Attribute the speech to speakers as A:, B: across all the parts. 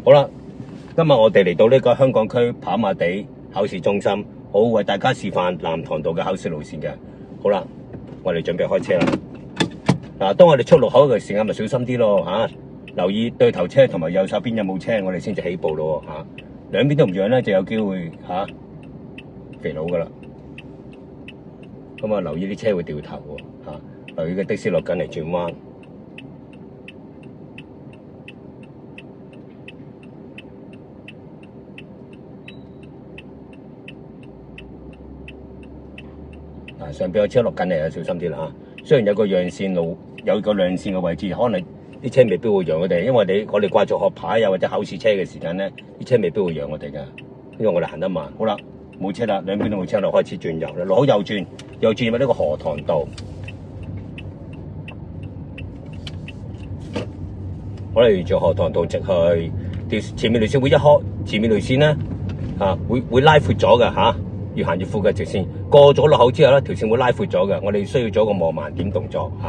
A: 好啦，今日我哋嚟到呢個香港區跑馬地考試中心，好為大家示範南塘道嘅考試路線嘅。好啦，我哋準備開車啦。嗱，當我哋出路口嘅時間，咪小心啲咯嚇，留意對頭車同埋右手邊有冇車，我哋先至起步咯嚇。兩邊都唔讓咧，就有機會嚇肥佬噶啦。咁啊，留意啲車會掉頭喎嚇，留意個的士落緊嚟轉彎。上邊有車落緊嚟啊，小心啲啦嚇！雖然有個讓線路，有個亮線嘅位置，可能啲車未必會讓我哋，因為我哋掛住學牌又或者考試車嘅時間咧，啲車未必會讓我哋㗎，因為我哋行得慢。好啦，冇車啦，兩邊都冇車啦，開始轉右啦，路口右轉入呢個荷塘道。我哋沿住荷塘道直去，前面雷線會一開，前面雷線咧會拉闊咗㗎嚇。越行越闊嘅直線，過咗路口之後咧，條線會拉闊咗嘅。我哋需要做一個望慢點動作嚇。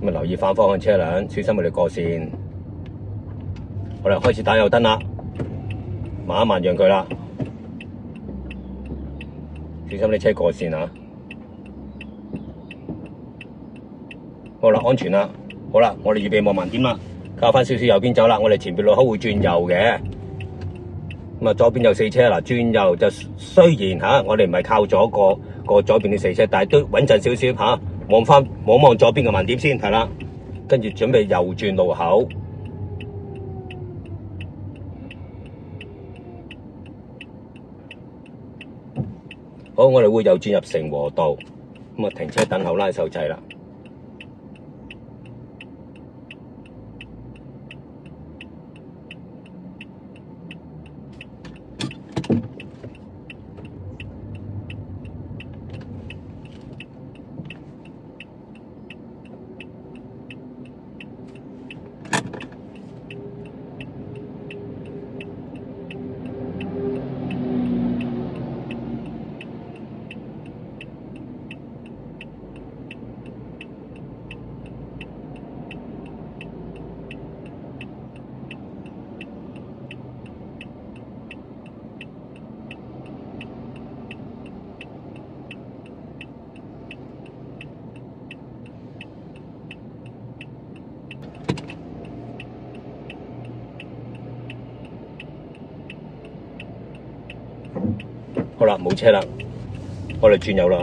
A: 咁啊，留意反方向車輛，小心我哋過線。我哋開始打右燈啦，慢一慢讓佢啦，小心啲車過線啊！好啦，安全啦。好啦，我哋預備望慢點啦，靠翻少少右邊走啦。我哋前邊路口會轉右嘅。咁啊，左邊有4車啦，轉右就雖然嚇，我哋唔係靠咗個左邊啲4車，但係都穩陣少少嚇。望左邊嘅慢點先，係啦，跟住準備右轉路口。好，我哋會右轉入成和道，咁啊停車等候拉手掣啦。好啦，冇車啦，我哋轉右啦。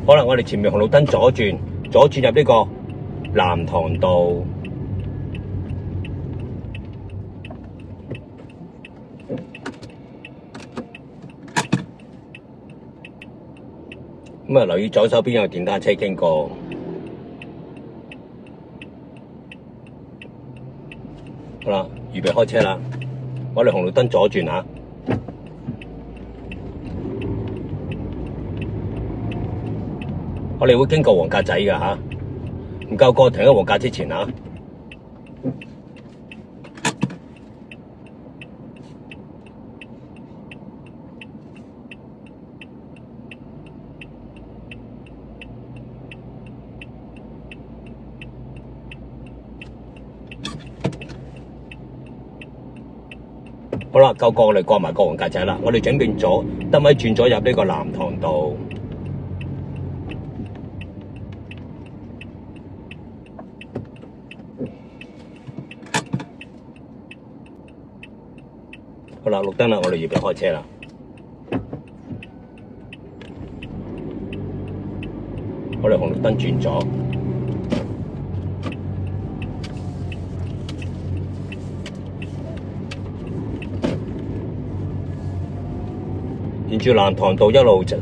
A: 好啦，我哋前面紅綠燈左轉入呢個南塘道。咁啊，留意左手邊有電單車經過。好啦，預備開車啦。我哋紅綠燈左轉啊！我哋會經過黃格仔㗎嚇，唔夠過停喺黃格之前啊！好啦，夠過我哋過埋個黃格仔啦，我哋準備燈位轉咗入呢個南塘道。好啦，綠燈啦，我哋預備開車啦。我哋紅綠燈轉咗。沿住南塘道一路直去，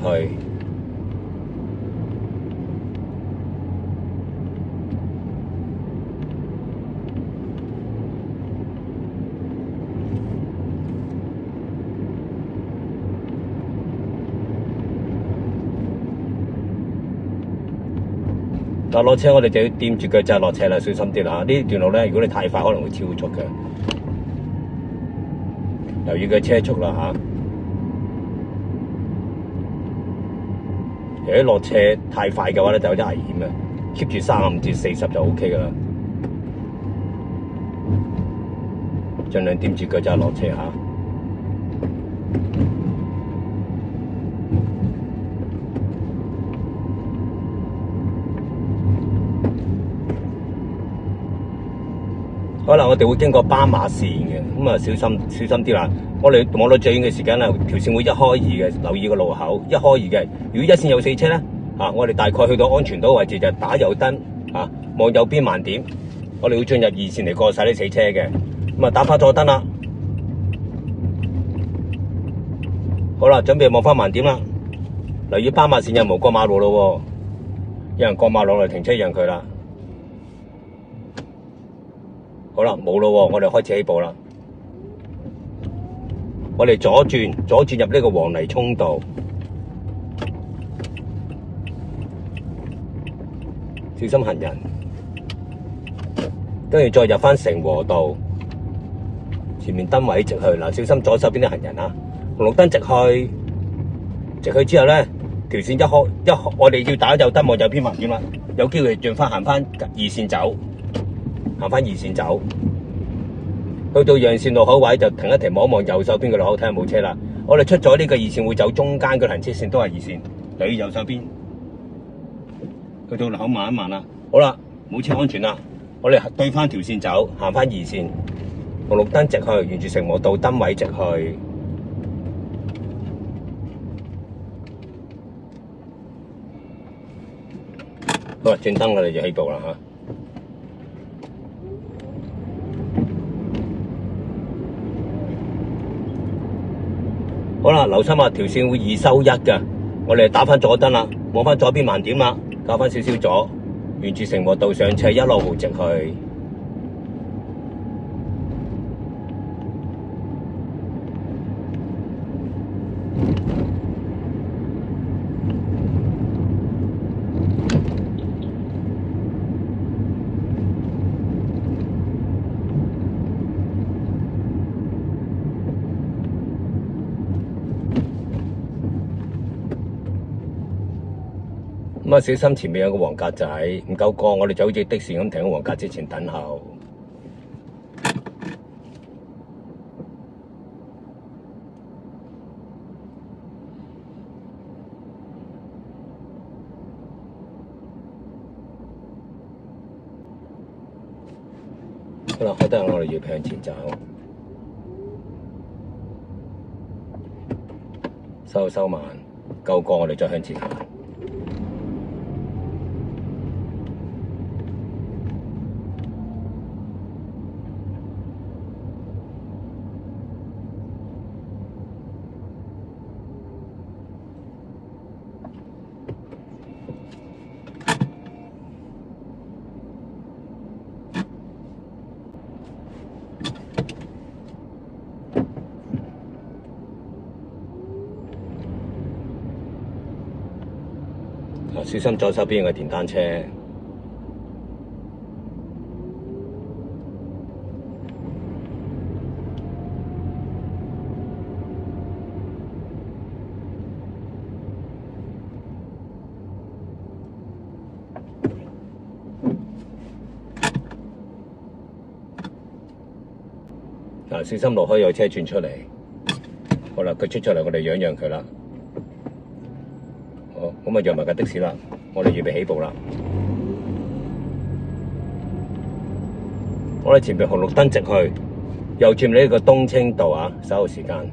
A: 但落車我哋就要掂住腳掣落車啦，小心啲啦！呢段路咧，如果你太快，可能會超速嘅，留意個車速啦嚇。如果落斜太快嘅話咧，就有啲危險嘅。keep 住35至40就 OK 噶啦。盡量掂住腳就落車嚇。可能我哋會經過斑馬線嘅，咁啊小心啲啦。我哋望到最遠嘅時間啦，條線會1開2嘅，留意個路口1開2嘅。如果一線有4車咧，我哋大概去到安全島位置就打右燈，望右邊慢點，我哋會進入2線嚟過晒呢4車嘅。咁啊打返左燈啦，好啦，準備望返慢點啦。留意斑馬線有冇過馬路咯，有人過馬路嚟停車讓佢啦。好啦，冇咯，我哋開始起步啦。我哋左轉入呢個黃泥涌道，小心行人。跟住再入返成和道，前面燈位直去嗱，小心左手邊啲行人啊。紅綠燈直去之後咧，條線一開，我哋要打右燈望右邊慢點啦，有機會轉返行返2線走。行返2線走，去到讓線路口位就停一停，望一望右手邊嘅路口睇下冇車啦。我哋出咗呢個2線會走中間嘅行車線都係2線，留意右手邊。去到路口慢一慢啦，好啦，冇車安全啦。我哋對翻條線走，行翻2線，紅綠燈直去，沿住成和道燈位直去。好啦，轉燈我哋就起步啦嚇。好啦，留心啊，條線會2收1嘅，我哋打返左燈啦，望返左邊慢點啦，較返少少左，沿住成和道上斜1路直去。咁啊，小心前面有個黃格仔，唔夠過，我哋就好似的士咁停喺黃格之前等候。好啦，開燈，我哋要向前走，收慢，夠過我哋再向前行。小心左手邊嘅電單車。小心路口有車轉出嚟。好啦，佢出嚟，我哋讓佢啦。好，咁啊讓埋架的士啦，我哋預備起步啦。我哋前面紅綠燈直去，右轉呢個東青道啊，稍後時間。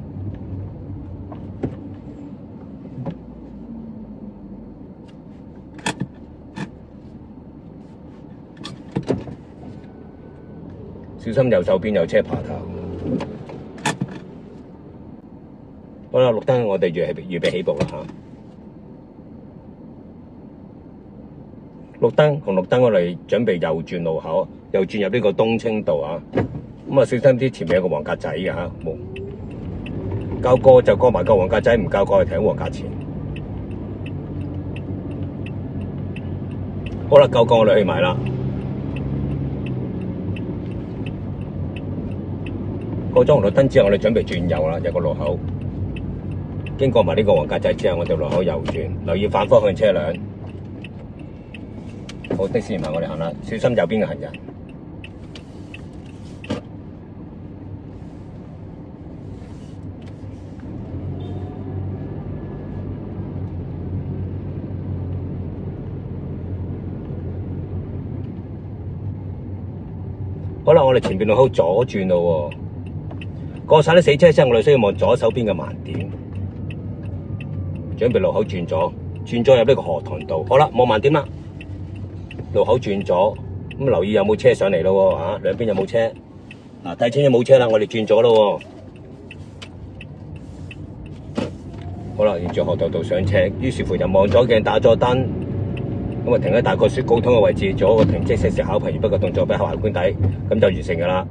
A: 小心右手邊有車爬頭。好啦，綠燈我哋預備起步啦嚇。紅綠燈我哋準備右轉路口，右轉入呢個東青道啊。咁啊，小心啲前面有個黃格仔嘅嚇，夠過就過埋個黃格仔，唔夠過就停喺黃格前。好啦，夠過我哋去埋啦。過咗紅綠燈之後，我哋準備轉右啦，有個路口。經過埋呢個黃格仔之後，我哋路口右轉，留意反方向車輛。好，的士唔係我哋行啦，小心右邊嘅行人。好啦，我哋前邊路口左轉咯喎。過晒啲死車之後，我哋需要望左手邊嘅盲點。準備路口轉左，轉咗入呢個荷塘道。好啦，望盲點啦。路口轉左，咁留意有冇車上嚟咯喎，兩邊有冇車？嗱，睇清楚冇車啦，我哋轉左咯喎。好啦，沿住河道道上車，於是乎就望咗鏡，打咗燈，咁啊停喺大角咀高通嘅位置，做一個停車熄匙考牌完畢嘅動作，俾考牌官睇，咁就完成㗎啦。